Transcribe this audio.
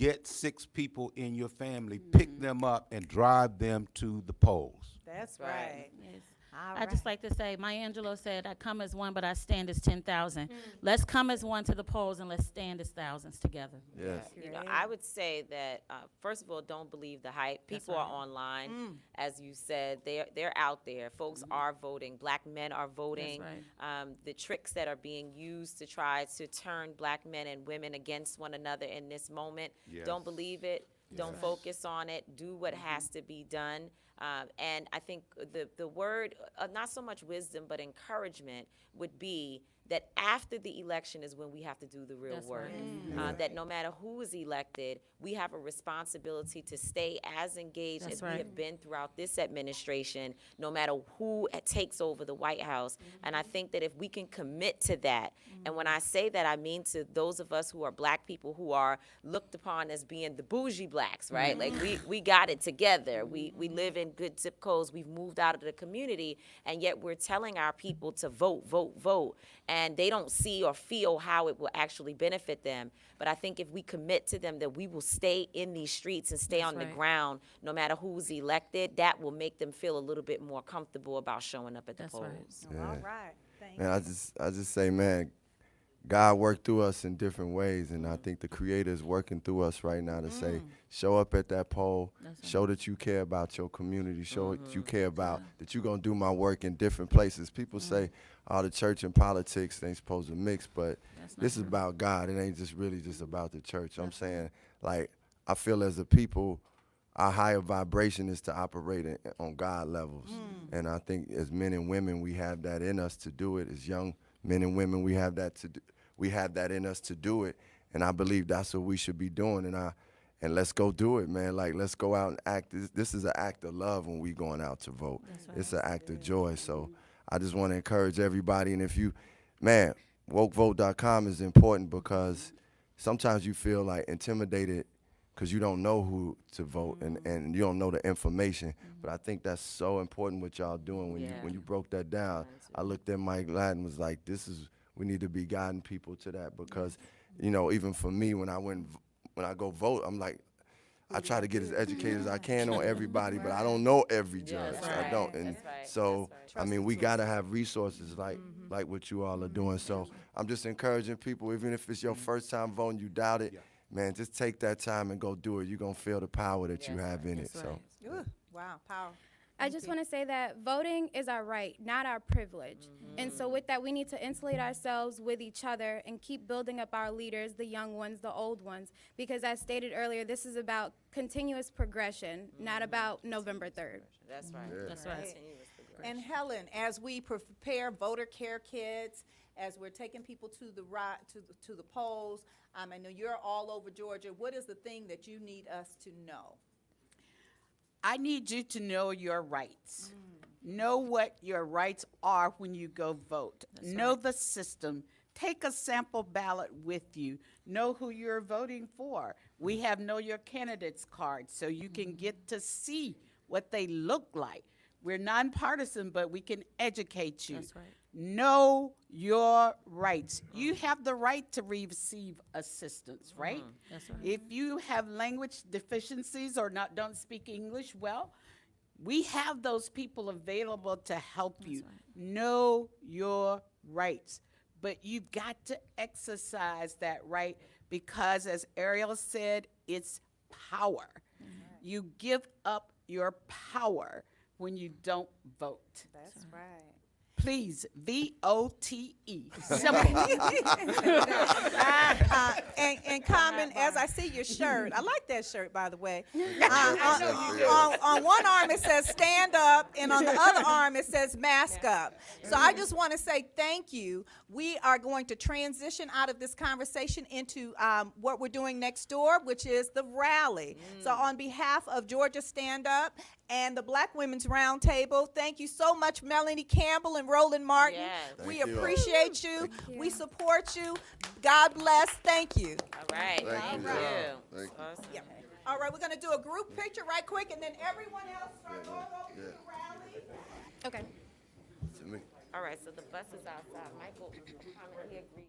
get 6 people in your family, pick them up, and drive them to the polls. That's right. Yes. All I just right. like to say, Maya Angelou said, I come as one, but I stand as 10,000. Let's come as one to the polls, and let's stand as thousands together. Yes. You know, I would say that first of all, don't believe the hype. People are online, as you said. They're out there. Folks are voting. Black men are voting. That's The tricks that are being used to try to turn black men and women against one another in this moment. Yes. Don't believe it. Don't focus on it. Do what has to be done. And I think the word, not so much wisdom, but encouragement would be that after the election is when we have to do the real That's work. right. That no matter who is elected, we have a responsibility to stay as engaged That's as we right. have been throughout this administration, no matter who takes over the White House. And I think that if we can commit to that, and when I say that, I mean to those of us who are black people who are looked upon as being the bougie blacks, right? Like we got it together. We live in good zip codes. We've moved out of the community, and yet we're telling our people to vote, vote, vote. And they don't see or feel how it will actually benefit them. But I think if we commit to them that we will stay in these streets and stay That's on the right. ground, no matter who's elected, that will make them feel a little bit more comfortable about showing up at the That's right. polls. All right. Thank Man, you. I just say, man, God worked through us in different ways, and I think the Creator is working through us right now to say, show up at that poll, That's right. show that you care about your community, show that you care about that you're gonna do my work in different places. People say, the church and politics ain't supposed to mix, but That's not this is true. about God. It ain't just really just about the church. I'm saying, like, I feel as a people, our higher vibration is to operate on God levels, and I think as men and women, we have that in us to do it. As young men and women, we have that in us to do it, and I believe that's what we should be doing. And let's go do it, man. Like, let's go out and act. This is an act of love when we going out to vote. It's an act of joy. So I just want to encourage everybody. And if you, man, wokevote.com is important because sometimes you feel like intimidated because you don't know who to vote and you don't know the information. But I think that's so important what y'all doing when you broke that down. I looked at Mike Ladd and was like, we need to be guiding people to that because, you know, even for me, when I go vote, I'm like, I try to get as educated as I can on everybody, but I don't know every judge. that's I right. don't. And That's right. so, That's right. I mean, we got to have resources like what you all are doing. So I'm just encouraging people, even if it's your first time voting, you doubt it, man, just take that time and go do it. You're going to feel the power that you have in it. That's So. right. Ooh, wow, power. I just want to say that voting is our right, not our privilege. And so with that, we need to insulate ourselves with each other and keep building up our leaders, the young ones, the old ones, because as stated earlier, this is about continuous progression, not about November 3rd. That's right. That's right. Continuous progression. And Helen, as we prepare voter care kits, as we're taking people to the to the polls, I know you're all over Georgia. What is the thing that you need us to know? I need you to know your rights. Know what your rights are when you go vote. Know the system. Take a sample ballot with you. Know who you're voting for. We have Know Your Candidates cards so you can get to see what they look like. We're nonpartisan, but we can educate you. That's right. Know your rights. You have the right to receive assistance, right? That's right. If you have language deficiencies or don't speak English well, we have those people available to help you. Know your rights. But you've got to exercise that right because, as Ariel said, it's power. You give up your power when you don't vote. That's right. Please, V-O-T-E. Simple. And Common, as I see your shirt, I like that shirt, by the way. On one arm it says stand up, and on the other arm it says mask up. So I just want to say thank you. We are going to transition out of this conversation into what we're doing next door, which is the rally. So on behalf of Georgia Stand Up and the Black Women's Roundtable, thank you so much, Melanie Campbell and Roland Martin. Yes. We Thank you. appreciate you. Thank you. We support you. God bless. Thank you. All right. Thank you. Thank Thank you. Awesome. Yep. All right, we're going to do a group picture right quick, and then everyone else start going over to the rally. Okay. To me. All right, so the bus is outside. Michael, he agreed.